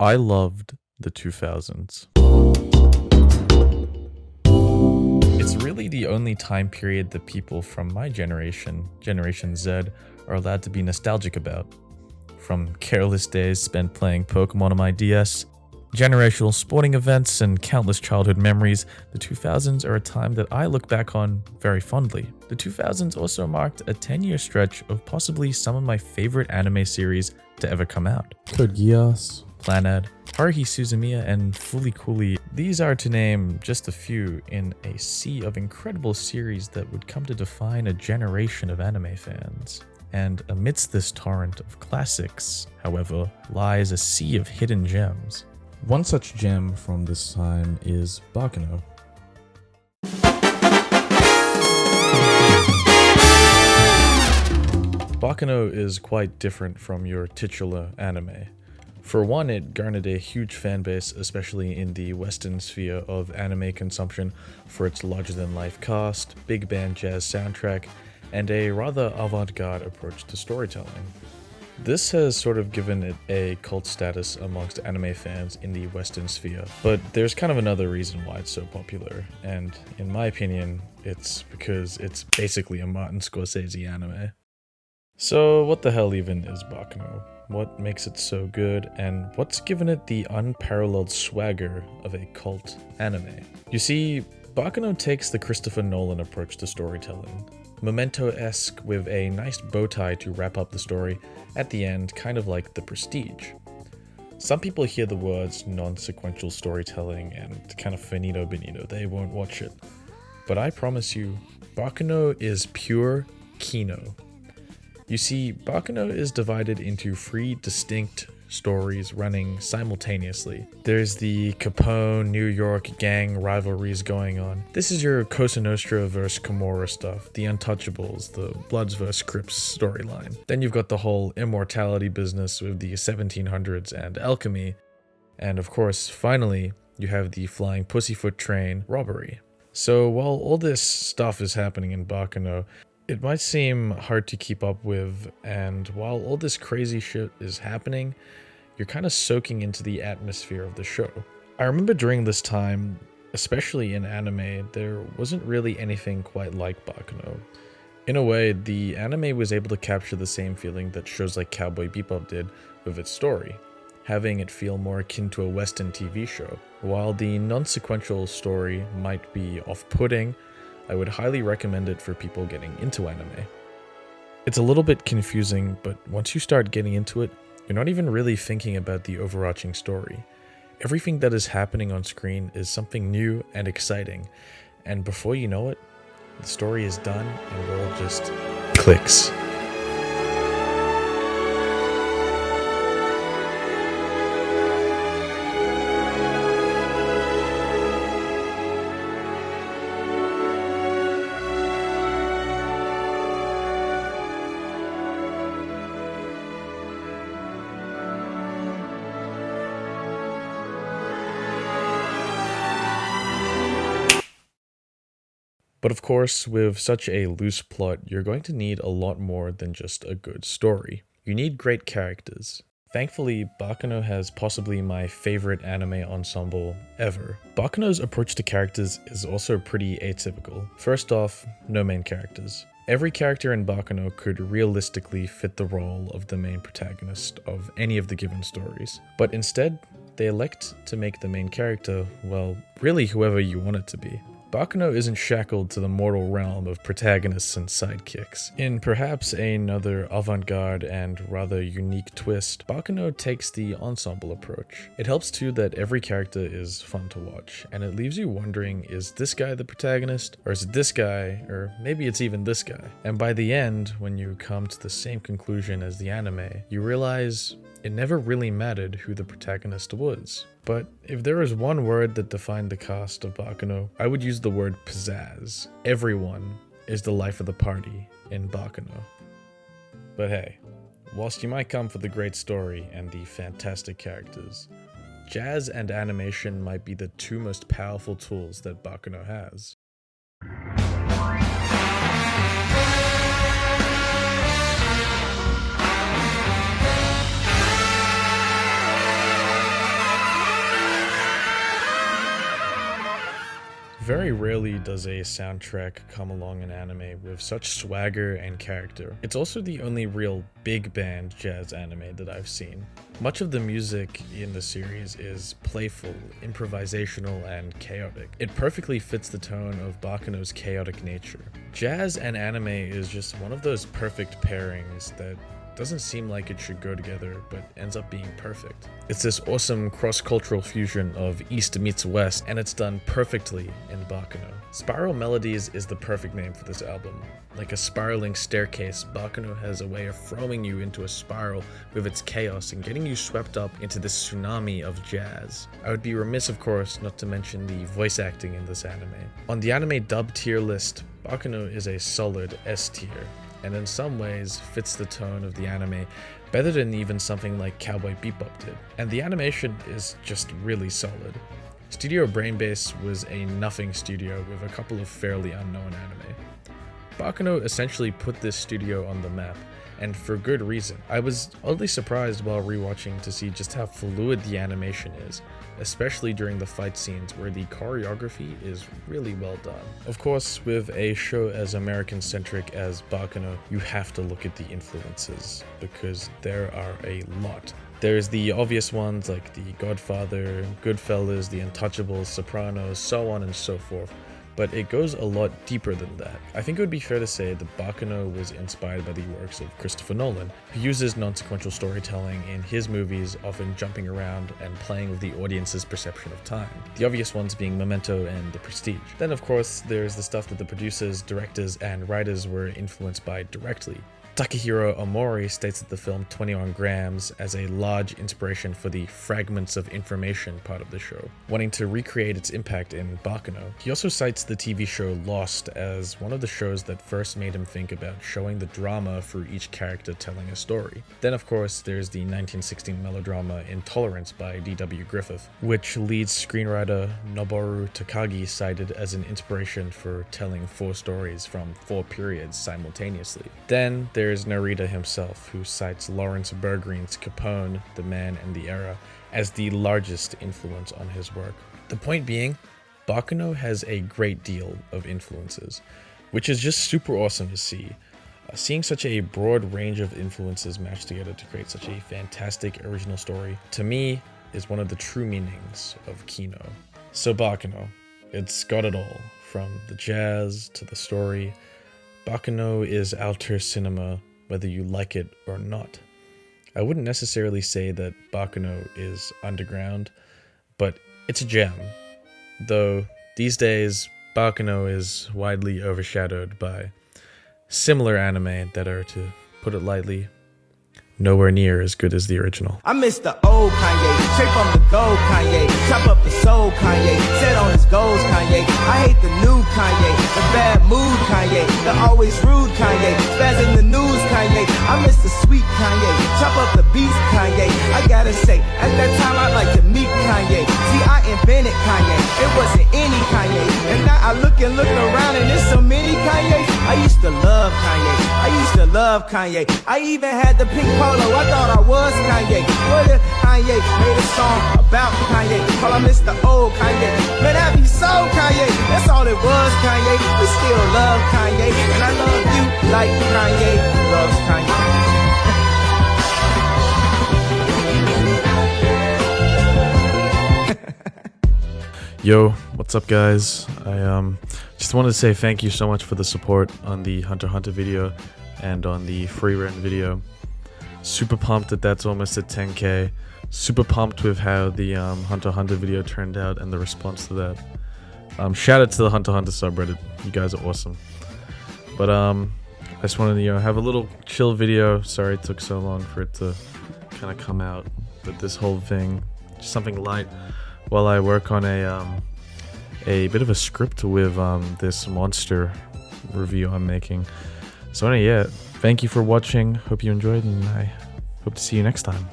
I loved the 2000s. It's really the only time period that people from my generation, Generation Z, are allowed to be nostalgic about. From careless days spent playing Pokemon on my DS, generational sporting events, and countless childhood memories, the 2000s are a time that I look back on very fondly. The 2000s also marked a 10-year stretch of possibly some of my favorite anime series to ever come out. Code Geass, Clannad, Haruhi Suzumiya, and Fooly Cooly. These are, to name just a few, in a sea of incredible series that would come to define a generation of anime fans. And amidst this torrent of classics, however, lies a sea of hidden gems. One such gem from this time is Baccano. Baccano is quite different from your titular anime. For one, it garnered a huge fanbase, especially in the Western sphere of anime consumption, for its larger-than-life cast, big band jazz soundtrack, and a rather avant-garde approach to storytelling. This has sort of given it a cult status amongst anime fans in the Western sphere, but there's kind of another reason why it's so popular, and in my opinion, it's because it's basically a Martin Scorsese anime. So what the hell even is Baccano? What makes it so good, and what's given it the unparalleled swagger of a cult anime? You see, Baccano takes the Christopher Nolan approach to storytelling. Memento-esque, with a nice bow tie to wrap up the story at the end, kind of like The Prestige. Some people hear the words non-sequential storytelling and kind of finito benito, they won't watch it. But I promise you, Baccano is pure Kino. You see, Baccano is divided into 3 distinct stories running simultaneously. There's the Capone, New York gang rivalries going on. This is your Cosa Nostra vs. Camorra stuff, the Untouchables, the Bloods vs. Crips storyline. Then you've got the whole immortality business with the 1700s and alchemy. And of course, finally, you have the Flying Pussyfoot Train robbery. So while all this stuff is happening in Baccano, it might seem hard to keep up with, and while all this crazy shit is happening, you're kind of soaking into the atmosphere of the show. I remember during this time, especially in anime, there wasn't really anything quite like Baccano. In a way, the anime was able to capture the same feeling that shows like Cowboy Bebop did with its story, having it feel more akin to a Western TV show. While the non-sequential story might be off-putting, I would highly recommend it for people getting into anime. It's a little bit confusing, but once you start getting into it, you're not even really thinking about the overarching story. Everything that is happening on screen is something new and exciting, and before you know it, the story is done and it all just clicks. But of course, with such a loose plot, you're going to need a lot more than just a good story. You need great characters. Thankfully, Baccano has possibly my favorite anime ensemble ever. Baccano's approach to characters is also pretty atypical. First off, no main characters. Every character in Baccano could realistically fit the role of the main protagonist of any of the given stories. But instead, they elect to make the main character, well, really whoever you want it to be. Baccano isn't shackled to the mortal realm of protagonists and sidekicks. In perhaps another avant-garde and rather unique twist, Baccano takes the ensemble approach. It helps too that every character is fun to watch, and it leaves you wondering, is this guy the protagonist? Or is it this guy? Or maybe it's even this guy? And by the end, when you come to the same conclusion as the anime, you realize it never really mattered who the protagonist was. But if there is one word that defined the cast of Baccano, I would use the word pizzazz. Everyone is the life of the party in Baccano. But hey, whilst you might come for the great story and the fantastic characters, jazz and animation might be the 2 most powerful tools that Baccano has. Very rarely does a soundtrack come along in anime with such swagger and character. It's also the only real big band jazz anime that I've seen. Much of the music in the series is playful, improvisational, and chaotic. It perfectly fits the tone of Baccano's chaotic nature. Jazz and anime is just one of those perfect pairings that doesn't seem like it should go together, but ends up being perfect. It's this awesome cross-cultural fusion of East meets West, and it's done perfectly in Baccano. Spiral Melodies is the perfect name for this album. Like a spiraling staircase, Baccano has a way of throwing you into a spiral with its chaos and getting you swept up into this tsunami of jazz. I would be remiss, of course, not to mention the voice acting in this anime. On the anime dub tier list, Baccano is a solid S tier, and in some ways fits the tone of the anime better than even something like Cowboy Bebop did. And the animation is just really solid. Studio Brainbase was a nothing studio with a couple of fairly unknown anime. Baccano essentially put this studio on the map, and for good reason. I was oddly surprised while rewatching to see just how fluid the animation is, especially during the fight scenes where the choreography is really well done. Of course, with a show as American-centric as Baccano, you have to look at the influences, because there are a lot. There's the obvious ones like The Godfather, Goodfellas, The Untouchables, Sopranos, so on and so forth. But it goes a lot deeper than that. I think it would be fair to say that Baccano was inspired by the works of Christopher Nolan, who uses non-sequential storytelling in his movies, often jumping around and playing with the audience's perception of time. The obvious ones being Memento and The Prestige. Then of course, there's the stuff that the producers, directors, and writers were influenced by directly. Takahiro Omori states that the film 21 Grams as a large inspiration for the fragments of information part of the show, wanting to recreate its impact in Baccano. He also cites the TV show Lost as one of the shows that first made him think about showing the drama for each character telling a story. Then of course there's the 1916 melodrama Intolerance by D.W. Griffith, which lead screenwriter Noboru Takagi cited as an inspiration for telling 4 stories from 4 periods simultaneously. Then there's Narita himself, who cites Lawrence Bergreen's Capone, The Man and the Era, as the largest influence on his work. The point being, Baccano has a great deal of influences, which is just super awesome to see. Seeing such a broad range of influences matched together to create such a fantastic original story, to me, is one of the true meanings of Kino. So Baccano, it's got it all, from the jazz to the story. Baccano is alter cinema, whether you like it or not. I wouldn't necessarily say that Baccano is underground, but it's a gem. Though these days, Baccano is widely overshadowed by similar anime that are, to put it lightly, nowhere near as good as the original. I miss the old Kanye, straight from the gold Kanye, chop up the soul Kanye, set on his goals Kanye. I hate the new Kanye, the bad mood Kanye, the always rude Kanye, spaz in the news Kanye. I miss the sweet Kanye, chop up the beats Kanye. I gotta say, at that time I'd like to meet Kanye. See, I invented Kanye, it wasn't any Kanye. And now I look around and there's so many Kanye. I used to love Kanye, I used to love Kanye. I even had the pink polo, I thought I was Kanye. What if Kanye made a song about Kanye? Call I miss the old Kanye. Man, that be so Kanye. That's all it was, Kanye. We still love Kanye, and I love you like Kanye loves Kanye. Yo, what's up guys? I just wanted to say thank you so much for the support on the Hunter x Hunter video and on the free rent video. Super pumped that that's almost at 10k. Super pumped with how the Hunter x Hunter video turned out and the response to that. Shout out to the Hunter x Hunter subreddit. You guys are awesome. But I just wanted to have a little chill video. Sorry it took so long for it to kind of come out. But this whole thing, just something light while I work on a bit of a script with this monster review I'm making. So anyway, yeah, thank you for watching. Hope you enjoyed, and I hope to see you next time.